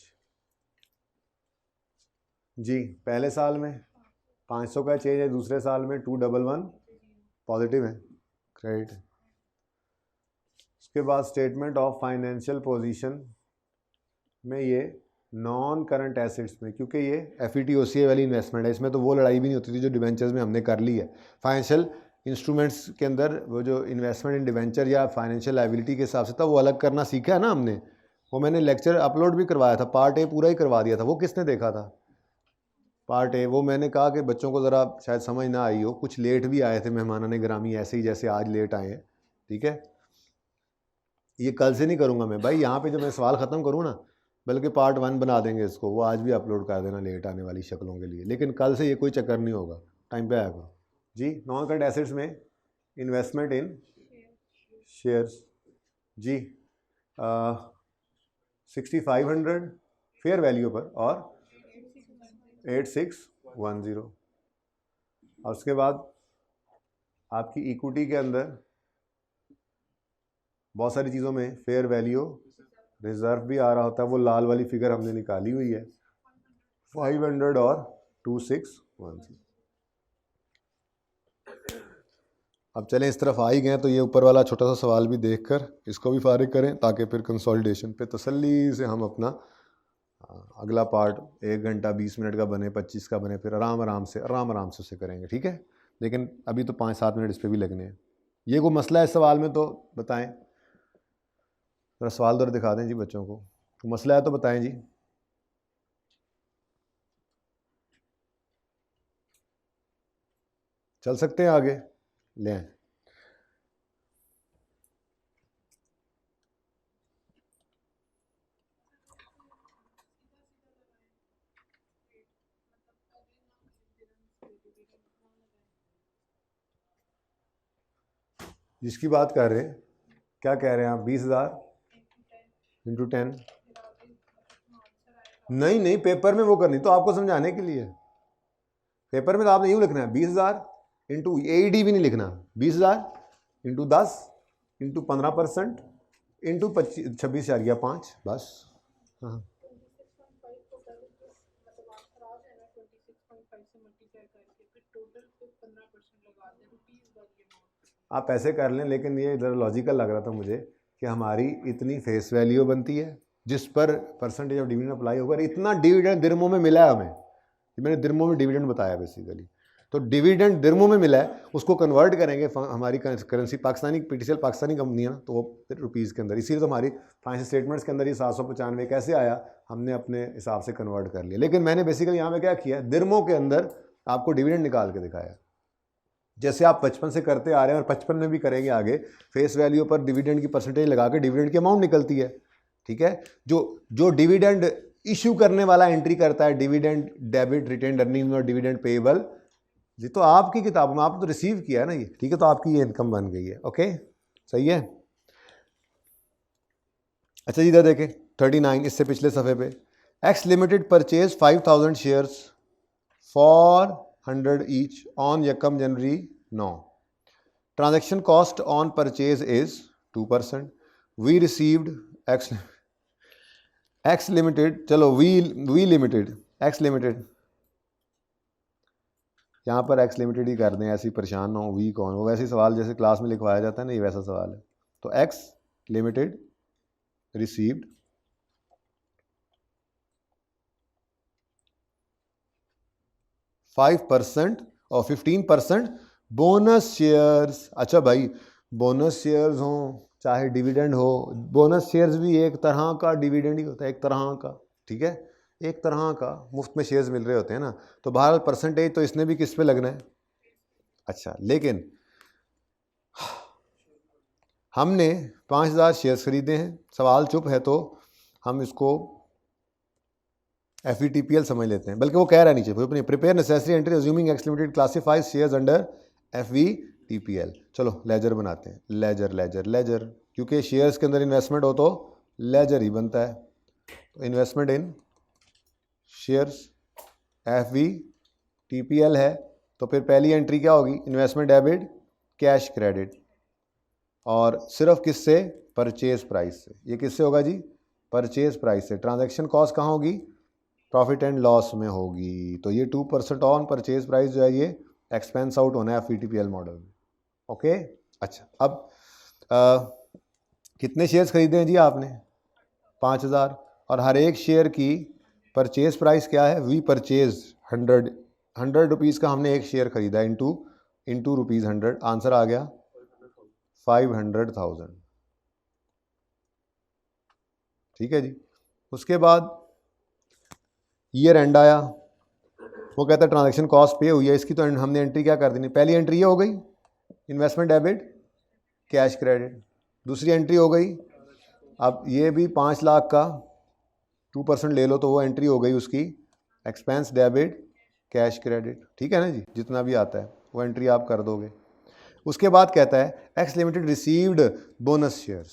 S1: जी, पहले साल में 500 का चेंज है, दूसरे साल में 2,110 पॉजिटिव है, क्रेडिट। उसके बाद स्टेटमेंट ऑफ फाइनेंशियल पोजीशन में ये नॉन करंट एसेट्स में, क्योंकि ये FVT OCI वाली इन्वेस्टमेंट है, इसमें तो वो लड़ाई भी नहीं होती थी जो डिवेंचर्स में हमने कर ली है। फाइनेंशियल इंस्ट्रूमेंट्स के अंदर वो जो इन्वेस्टमेंट इन डिवेंचर या फाइनेंशियल लायबिलिटी के हिसाब से था वो अलग करना सीखा है ना हमने। वो मैंने लेक्चर अपलोड भी करवाया था, पार्ट ए पूरा ही करवा दिया था। वो किसने देखा था पार्ट ए? वो मैंने कहा कि बच्चों को ज़रा शायद समझ ना आई हो, कुछ लेट भी आए थे मेहमानाने गिरामी, ऐसे ही जैसे आज लेट आए हैं, ठीक है। ये कल से नहीं करूँगा मैं भाई, यहाँ पे जब मैं सवाल ख़त्म करूँ ना, बल्कि पार्ट 1 बना देंगे इसको, वो आज भी अपलोड कर देना लेट आने वाली शक्लों के लिए। लेकिन कल से ये कोई चक्कर नहीं होगा, टाइम पे आया करो जी। नॉन करंट एसेट्स में इन्वेस्टमेंट इन शेयर्स जी, 6500 फेयर वैल्यू पर और 8610। और उसके बाद आपकी इक्विटी के अंदर बहुत सारी चीज़ों में फेयर वैल्यू रिजर्व भी आ रहा होता है, वो लाल वाली फिगर हमने निकाली हुई है, 500 और 2610। अब चलें इस तरफ आ ही गए तो ये ऊपर वाला छोटा सा सवाल भी देखकर इसको भी फारिग करें, ताकि फिर कंसोलिडेशन पे तसल्ली से हम अपना अगला पार्ट 1 घंटा 20 मिनट का बने, 25 का बने, फिर आराम आराम से उसे करेंगे, ठीक है। लेकिन अभी तो 5-7 मिनट इस पर भी लगने हैं। ये कोई मसला है इस सवाल में तो बताएं, जरा सवाल दर दिखा दें जी बच्चों को, तो मसला है तो बताएं जी। चल सकते हैं आगे, ले आएं। जिसकी बात कर रहे हैं, क्या कह रहे हैं आप? 20,000 इंटू 10। नहीं, पेपर में वो करनी तो आपको समझाने के लिए, पेपर में तो आपने यूँ लिखना है 20,000 इंटू AED भी नहीं लिखना, 20,000 इंटू 10 इंटू 15% इंटू 26.5, बस। हाँ, आप ऐसे कर लें, लेकिन ये ज़रा लॉजिकल लग रहा था मुझे कि हमारी इतनी फेस वैल्यू बनती है जिस पर परसेंटेज ऑफ डिविडेंड अप्लाई होगा। इतना डिविडेंड दिरमों में मिला है हमें, मैंने दिरमों में डिविडेंड बताया बेसिकली। तो डिविडेंड दिरमों में मिला है, उसको कन्वर्ट करेंगे, हमारी currency Pakistani, PTCL Pakistani company है ना, तो वो फिर रुपीज़ के अंदर, इसीलिए तो हमारी फाइनेंशियल स्टेटमेंट्स के अंदर ये 795 कैसे आया, हमने अपने हिसाब से कन्वर्ट कर लिया। लेकिन मैंने बेसिकली यहाँ पे क्या किया, दिरमों के अंदर आपको डिविडेंड निकाल के दिखाया, जैसे आप 55 से करते आ रहे हैं और 55 में भी करेंगे आगे। फेस वैल्यू पर डिविडेंड की परसेंटेज लगा के डिविडेंड की अमाउंट निकलती है, ठीक है। जो डिविडेंड इशू करने वाला एंट्री करता है, डिविडेंड डेबिट रिटेन्ड अर्निंग और डिविडेंड पेएबल, जी तो आपकी किताब में आपने तो रिसीव किया है ना ये, ठीक है, तो आपकी ये इनकम बन गई है। ओके, सही है। अच्छा जी, इधर देखें 39, इससे पिछले सफ़े पे, X limited purchase 5000 shares for 100 each on यकम January 9। Transaction cost on purchase is 2%। We received X limited, चलो वी लिमिटेड, एक्स लिमिटेड, यहाँ पर एक्स लिमिटेड ही कर दें, ऐसी परेशान ना हो, वी कौन, वो वैसे ही सवाल जैसे क्लास में लिखवाया जाता है ना, ये वैसा सवाल है। तो एक्स लिमिटेड रिसीव्ड 5% और 15% बोनस शेयर्स। अच्छा भाई, बोनस शेयर्स हों चाहे डिविडेंड हो, बोनस शेयर्स भी एक तरह का डिविडेंड ही होता है, एक तरह का, ठीक है, एक तरह का, मुफ्त में शेयर्स मिल रहे होते हैं ना। तो बहरहाल परसेंटेज तो इसने भी किस पे लगना है। अच्छा, लेकिन हमने 5000 शेयर्स खरीदे हैं, सवाल चुप है तो हम इसको FVTPL समझ लेते हैं, बल्कि वो कह रहा है नीचे, prepare necessary entry assuming x limited classifies shares under FVTPL। चलो लेजर बनाते हैं, लेजर, क्योंकि शेयर्स के अंदर इन्वेस्टमेंट हो तो लेजर ही बनता है। तो इन्वेस्टमेंट इन शेयर्स FVTPL है, तो फिर पहली एंट्री क्या होगी, इन्वेस्टमेंट डेबिट कैश क्रेडिट, और सिर्फ किससे, परचेज प्राइस से। ये किससे होगा जी, परचेज प्राइस से। ट्रांजैक्शन कॉस्ट कहाँ होगी, प्रॉफिट एंड लॉस में होगी। तो ये 2% ऑन परचेज प्राइस जो है ये एक्सपेंस आउट होना है FVTPL मॉडल में। ओके, अच्छा, अब कितने शेयर्स खरीदे हैं जी आपने, 5000, और हर एक शेयर की परचेज प्राइस क्या है, वी परचेज 100 रुपीज़ का हमने एक शेयर खरीदा इंटू इंटू ₹100, आंसर आ गया 500,000। ठीक है जी। उसके बाद ईयर एंड आया, वो कहता है ट्रांजैक्शन कॉस्ट पे हुई है, इसकी तो हमने एंट्री क्या कर देनी, पहली एंट्री ये हो गई इन्वेस्टमेंट डेबिट कैश क्रेडिट, दूसरी एंट्री हो गई, अब ये भी 5 लाख का 2% ले लो तो वो एंट्री हो गई उसकी एक्सपेंस डेबिट कैश क्रेडिट। ठीक है ना जी, जितना भी आता है वो एंट्री आप कर दोगे। उसके बाद कहता है x limited received bonus shares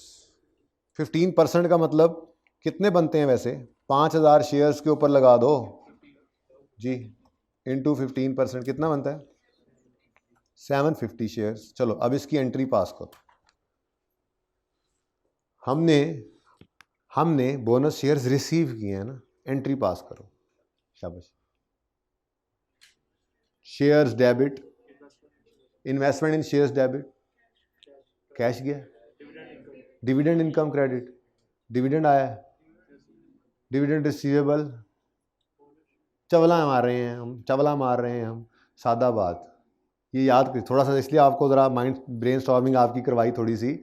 S1: 15% का मतलब कितने बनते हैं वैसे, 5,000 शेयर्स के ऊपर लगा दो जी, इंटू 15% कितना बनता है 750 शेयर्स। चलो अब इसकी एंट्री पास करो, हमने बोनस शेयर्स रिसीव किए हैं ना, एंट्री पास करो, शाबाश। Shares debit, investment in shares debit, cash गया, डिविडेंड इनकम क्रेडिट, डिविडेंड आया है, डिविडेंड रिसीवेबल, चवला मार रहे हैं हम, सादा बात ये याद कर थोड़ा सा, इसलिए आपको ज़रा माइंड ब्रेनस्टॉर्मिंग आपकी करवाई, थोड़ी सी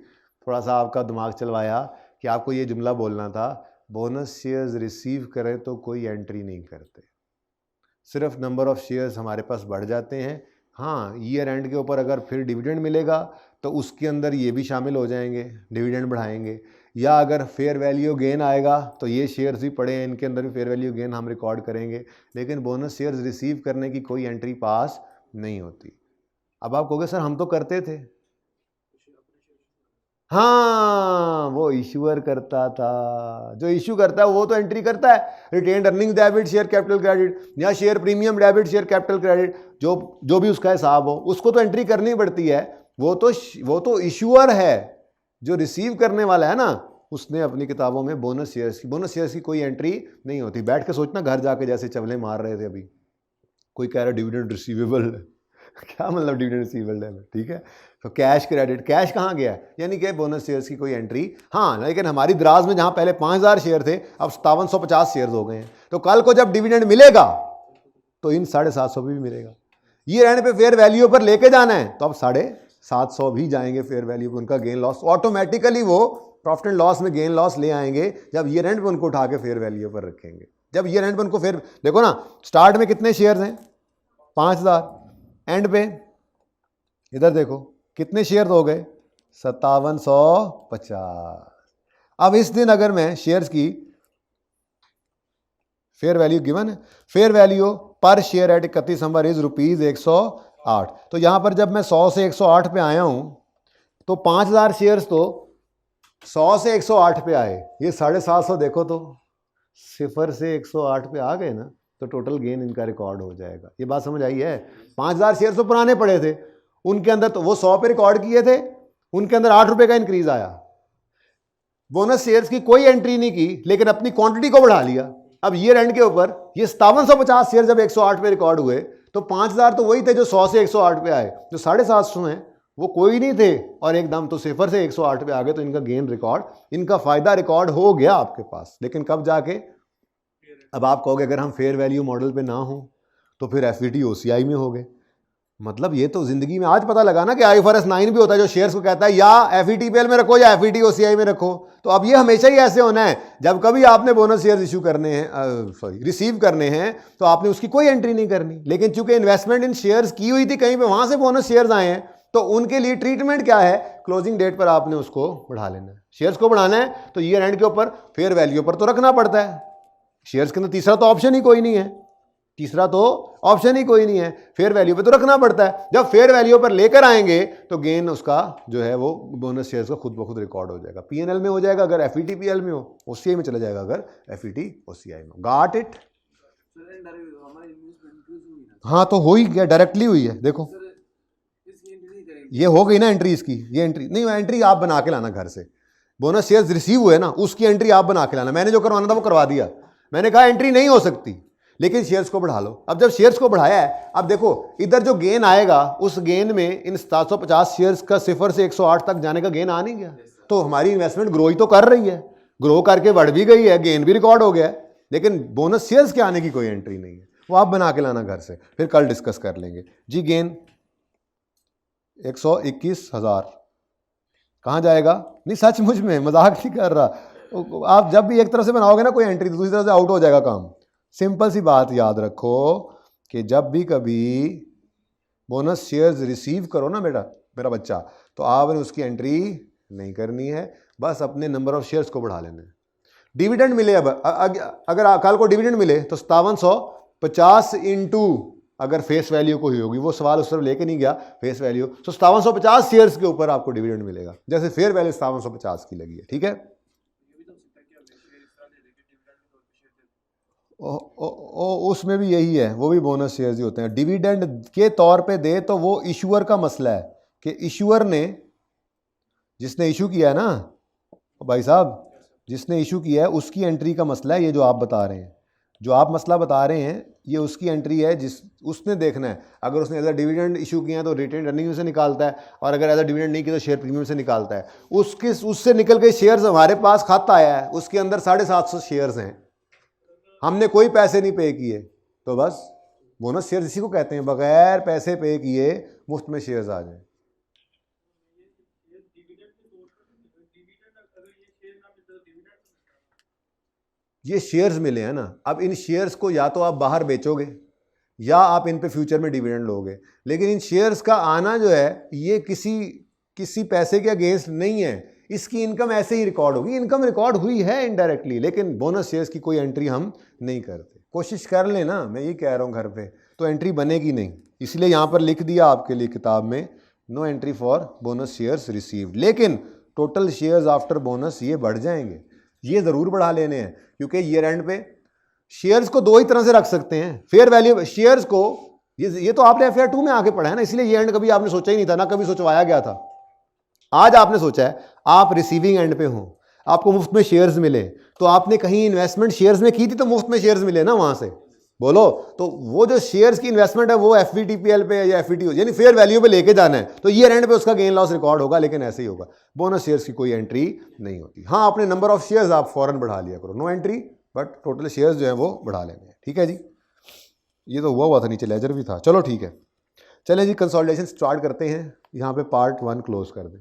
S1: थोड़ा सा आपका दिमाग चलवाया कि आपको ये जुमला बोलना था, बोनस शेयर्स रिसीव करें तो कोई एंट्री नहीं करते, सिर्फ नंबर ऑफ शेयर्स हमारे पास बढ़ जाते हैं। हाँ, ईयर एंड के ऊपर अगर फिर डिविडेंड मिलेगा तो उसके अंदर ये भी शामिल हो जाएंगे, डिविडेंड बढ़ाएंगे, या अगर फेयर वैल्यू गेन आएगा तो ये शेयर्स भी पड़े हैं, इनके अंदर भी फेयर वैल्यू गेन हम रिकॉर्ड करेंगे, लेकिन बोनस शेयर्स रिसीव करने की कोई एंट्री पास नहीं होती। अब आप कहोगे सर हम तो करते थे, हाँ वो इशूअर करता था, जो इशू करता है वो तो एंट्री करता है, retained earning debit share capital credit या share premium debit share capital credit, जो भी उसका हिसाब हो उसको तो एंट्री करनी पड़ती है, वो तो इशूअर है, जो रिसीव करने वाला है ना उसने अपनी किताबों में बोनस शेयर्स की कोई एंट्री नहीं होती। बैठ के सोचना घर जाके, जैसे चवले मार रहे थे अभी, कोई कह रहा डिविडेंड रिसीवेबल क्या मतलब डिविडेंड रिसीवेबल है, ठीक है। तो कैश क्रेडिट, कैश कहाँ गया, यानी कि बोनस शेयर्स की कोई एंट्री, हाँ लेकिन हमारी द्राज में जहाँ पहले 5,000 शेयर थे अब 5750 शेयर हो गए हैं, तो कल को जब डिविडेंड मिलेगा तो इन 750 भी मिलेगा। ये एंड पे फेयर वैल्यू पर लेके जाना है तो अब 750 भी जाएंगे फेयर वैल्यू पर, उनका गेन लॉस ऑटोमेटिकली वो प्रॉफिट एंड लॉस में गेन लॉस ले आएंगे जब ईयर एंड पे उनको उठा के फेयर वैल्यू पर रखेंगे। जब ईयर एंड पे उनको फेयर, देखो ना स्टार्ट में कितने शेयर्स हैं 5,000, एंड पे इधर देखो कितने शेयर हो गए 5750। अब इस दिन अगर मैं शेयर्स की फेयर वैल्यू गिवन है, फेयर वैल्यू पर शेयर एट 31 दिसंबर इज ₹108, तो यहां पर जब मैं 100 से 108 पे आया हूं तो 5,000 शेयर्स तो 100 से 108 पे आए, ये 750 देखो तो 0 से 108 पे आ गए ना, तो टोटल गेन इनका रिकॉर्ड हो जाएगा। ये बात समझ आई है। 5,000 शेयर्स तो पुराने पड़े थे, उनके अंदर तो वो 100 पे रिकॉर्ड किए थे, उनके अंदर 8 रुपए का इंक्रीज आया, बोनस शेयर्स की कोई एंट्री नहीं की लेकिन अपनी क्वांटिटी को बढ़ा लिया। अब ईयर एंड के ऊपर ये 5750 शेयर जब 108 पे रिकॉर्ड हुए तो 5,000 तो वही थे जो 100 से 108 पे आए, जो 750 हैं वो कोई नहीं थे, और एकदम तो 0 से 108 पे आ गए, तो इनका गेन रिकॉर्ड, इनका फायदा रिकॉर्ड हो गया आपके पास। लेकिन कब जाके, अब आप कहोगे अगर हम फेयर वैल्यू मॉडल पे ना हो तो फिर एफईटी ओसीआई में हो गए, मतलब ये तो जिंदगी में आज पता लगा ना कि IFRS 9 भी होता है जो शेयर्स को कहता है या एफईटीपीएल में रखो या एफईटी ओसीआई में रखो। तो अब ये हमेशा ही ऐसे होना है, जब कभी आपने बोनस शेयर्स इशू करने हैं, रिसीव करने हैं, तो आपने उसकी कोई एंट्री नहीं करनी। लेकिन चूंकि इन्वेस्टमेंट इन शेयर्स की हुई थी कहीं पे, वहां से बोनस शेयर्स आए हैं, तो उनके लिए ट्रीटमेंट क्या है, क्लोजिंग डेट पर आपने उसको बढ़ा लेना है। शेयर्स को बढ़ाना है तो ईयर एंड के ऊपर फेयर वैल्यू पर तो रखना पड़ता है। शेयर्स के अंदर तीसरा तो ऑप्शन ही कोई नहीं है, फेयर वैल्यू पे तो रखना पड़ता है। जब फेयर वैल्यू पर लेकर आएंगे तो गेन उसका जो है वो बोनस शेयर्स का खुद ब खुद रिकॉर्ड हो जाएगा, पीएनएल में हो जाएगा अगर एफईटीपीएल में हो, ओसीआई में चला जाएगा अगर एफईटी ओसीआई में। Got it? हाँ तो हो ही गया, डायरेक्टली हुई है। देखो ये हो गई ना एंट्री, इसकी ये एंट्री नहीं, एंट्री आप बना के लाना घर से, बोनस शेयर्स रिसीव हुए ना उसकी एंट्री आप बना के लाना। मैंने जो करवाना था वो करवा दिया, मैंने कहा एंट्री नहीं हो सकती लेकिन शेयर्स को बढ़ा लो। अब जब शेयर्स को बढ़ाया है, अब देखो इधर जो गेन आएगा उस गेन में इन 750 शेयर्स का 0 से 108 तक जाने का गेन आ नहीं गया, तो हमारी इन्वेस्टमेंट ग्रो ही तो कर रही है, ग्रो करके बढ़ भी गई है, गेन भी रिकॉर्ड हो गया है, लेकिन बोनस शेयर्स के आने की कोई एंट्री नहीं है, वो आप बना के लाना घर से, फिर कल डिस्कस कर लेंगे जी। गेन 121,000 कहाँ जाएगा? नहीं सचमुच में, मजाक नहीं कर रहा। आप जब भी एक तरफ से बनाओगे ना कोई एंट्री तो दूसरी तरफ से आउट हो जाएगा काम। सिंपल सी बात याद रखो कि जब भी कभी बोनस शेयर्स रिसीव करो ना बेटा, मेरा बच्चा, तो आपने उसकी एंट्री नहीं करनी है, बस अपने नंबर ऑफ शेयर्स को बढ़ा लेना है। डिविडेंड मिले, अब अगर कल को डिविडेंड मिले तो 5750 इंटू अगर फेस वैल्यू को ही होगी, वो सवाल उस तरफ लेके नहीं गया फेस वैल्यू, तो 5750 शेयर्स के ऊपर आपको डिविडेंड मिलेगा, जैसे फेयर वैल्यू 5750 की लगी है। ठीक है, उसमें भी यही है, वो भी बोनस शेयर्स ही होते हैं। डिविडेंड के तौर पे दे तो वो इशूअर का मसला है कि इशूअर ने, जिसने इशू किया है ना भाई साहब, जिसने इशू किया है उसकी एंट्री का मसला है ये जो आप बता रहे हैं। जो आप मसला बता रहे हैं ये उसकी एंट्री है, जिस उसने देखना है। अगर उसने एज अ डिविडेंड इशू किया है तो रिटेन अर्निंग से निकालता है, और अगर एज अ डिविडेंड नहीं किया तो शेयर प्रीमियम से निकालता है। उससे निकल के शेयर्स हमारे पास खाता आया है, उसके अंदर 750 शेयर्स हैं, हमने कोई पैसे नहीं पे किए, तो बस बोनस शेयर्स इसी को कहते हैं, बगैर पैसे पे किए मुफ्त में शेयर्स आ जाए। ये शेयर्स मिले हैं ना, अब इन शेयर्स को या तो आप बाहर बेचोगे या आप इन पे फ्यूचर में डिविडेंड लोगे, लेकिन इन शेयर्स का आना जो है ये किसी पैसे के अगेंस्ट नहीं है, इसकी इनकम ऐसे ही रिकॉर्ड होगी। इनकम रिकॉर्ड हुई है इनडायरेक्टली, लेकिन बोनस शेयर्स की कोई एंट्री हम नहीं करते। कोशिश कर लेना, मैं ये कह रहा हूँ घर पे, तो एंट्री बनेगी नहीं। इसलिए यहाँ पर लिख दिया आपके लिए किताब में, no entry for bonus shares received, लेकिन टोटल शेयर्स आफ्टर बोनस ये बढ़ जाएंगे, ये ज़रूर बढ़ा लेने हैं, क्योंकि ईयर एंड पे शेयर्स को दो ही तरह से रख सकते हैं। फेयर वैल्यू शेयर्स को, ये तो आपने FR 2 में आके पढ़ा है ना, इसलिए ये एंड कभी आपने सोचा ही नहीं था ना, कभी सोचवाया गया था। आज आपने सोचा है, आप रिसीविंग एंड पे हो, आपको मुफ्त में शेयर्स मिले, तो आपने कहीं इन्वेस्टमेंट शेयर्स में की थी तो मुफ्त में शेयर्स मिले ना वहां से, बोलो। तो वो जो शेयर्स की इन्वेस्टमेंट है वो FVTPL पे या FVT यानी फेयर वैल्यू पे लेके जाना है, तो ईयर एंड पे उसका गेन लॉस रिकॉर्ड होगा, लेकिन ऐसे ही होगा। बोनस शेयर्स की कोई एंट्री नहीं होती। हाँ, अपने नंबर ऑफ शेयर्स आप फॉरन बढ़ा लिया करो, no entry, but total shares जो है वो बढ़ा लेंगे। ठीक है जी, ये तो हुआ था, नीचे लेजर भी था। चलो ठीक है, चलें जी, कंसोलिडेशन स्टार्ट करते हैं। यहाँ पे पार्ट 1 क्लोज कर दें।